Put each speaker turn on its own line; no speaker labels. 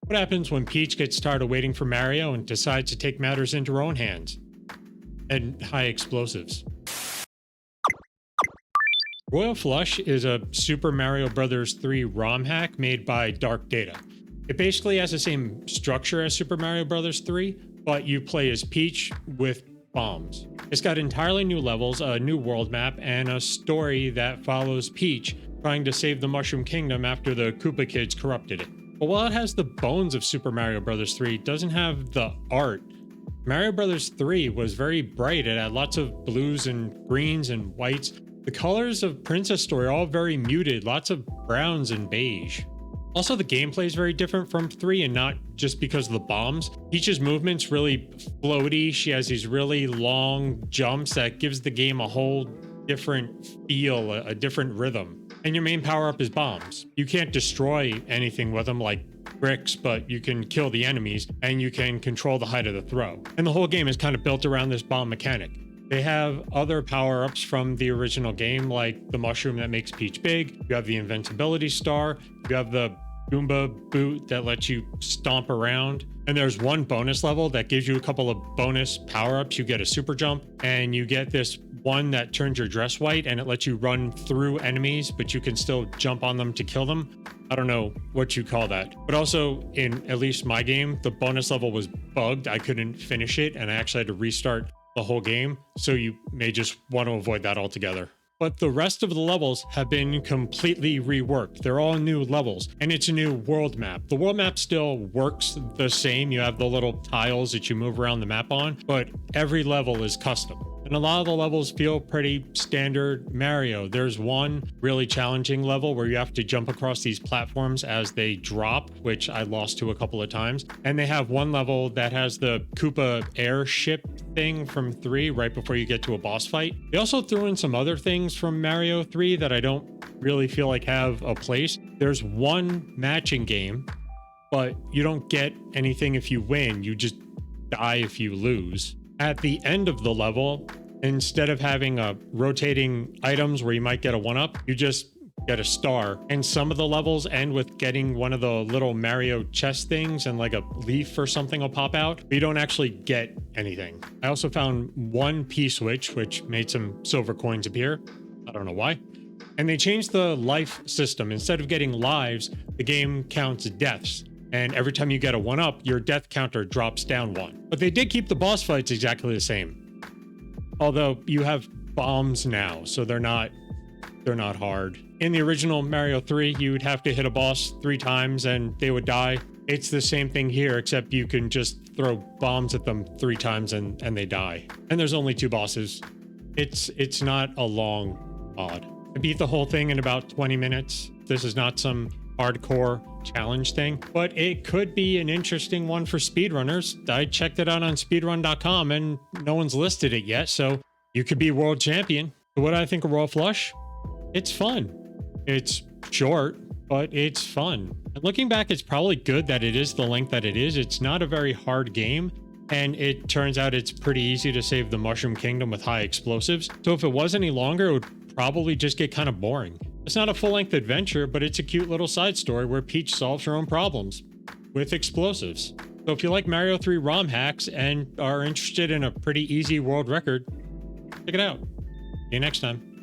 What happens when Peach gets tired of waiting for Mario and decides to take matters into her own hands? And high explosives. Royal Flush is a Super Mario Bros. 3 ROM hack made by DarkData. It basically has the same structure as Super Mario Bros. 3, but you play as Peach with bombs. It's got entirely new levels, a new world map, and a story that follows Peach trying to save the Mushroom Kingdom after the Koopa kids corrupted it. But while it has the bones of Super Mario Bros. 3, it doesn't have the art. Mario Bros. 3 was very bright. It had lots of blues and greens and whites. The colors of Princess Story are all very muted, lots of browns and beige. Also, the gameplay is very different from 3, and not just because of the bombs. Peach's movement's really floaty. She has these really long jumps that gives the game a whole different feel, a different rhythm. And your main power-up is bombs. You can't destroy anything with them like bricks, but you can kill the enemies, and you can control the height of the throw. And the whole game is kind of built around this bomb mechanic. They have other power-ups from the original game, like the mushroom that makes Peach big. You have the invincibility star. You have the Goomba boot that lets you stomp around. And there's one bonus level that gives you a couple of bonus power-ups. You get a super jump, and you get this one that turns your dress white, and it lets you run through enemies, but you can still jump on them to kill them. I don't know what you call that. But also, in at least my game, the bonus level was bugged. I couldn't finish it, and I actually had to restart the whole game, so you may just want to avoid that altogether. But the rest of the levels have been completely reworked. They're all new levels, and it's a new world map. The world map still works the same. You have the little tiles that you move around the map on, but every level is custom. And a lot of the levels feel pretty standard Mario. There's one really challenging level where you have to jump across these platforms as they drop, which I lost to a couple of times. And they have one level that has the Koopa airship thing from 3 right before you get to a boss fight. They also threw in some other things from Mario 3 that I don't really feel like have a place. There's one matching game, but you don't get anything if you win. You just die if you lose. At the end of the level, instead of having rotating items where you might get a 1-up, you just get a star. And some of the levels end with getting one of the little Mario chest things, and like a leaf or something will pop out, but you don't actually get anything. I also found one P-switch, which made some silver coins appear. I don't know why. And they changed the life system. Instead of getting lives, the game counts deaths. And every time you get a 1-up, your death counter drops down 1. But they did keep the boss fights exactly the same. Although you have bombs now, so they're not hard. In the original Mario 3, you'd have to hit a boss 3 times and they would die. It's the same thing here, except you can just throw bombs at them 3 times and they die. And there's only 2 bosses. It's not a long mod. I beat the whole thing in about 20 minutes. This is not some hardcore challenge thing, but it could be an interesting one for speedrunners. I checked it out on speedrun.com and no one's listed it yet, so you could be world champion. So what do I think of Royal Flush? It's fun. It's short, but it's fun. And looking back, it's probably good that it is the length that it is. It's not a very hard game, and it turns out it's pretty easy to save the Mushroom Kingdom with high explosives. So if it was any longer, it would probably just get kind of boring. It's not a full-length adventure, but it's a cute little side story where Peach solves her own problems with explosives. So if you like Mario 3 ROM hacks and are interested in a pretty easy world record, check it out. See you next time.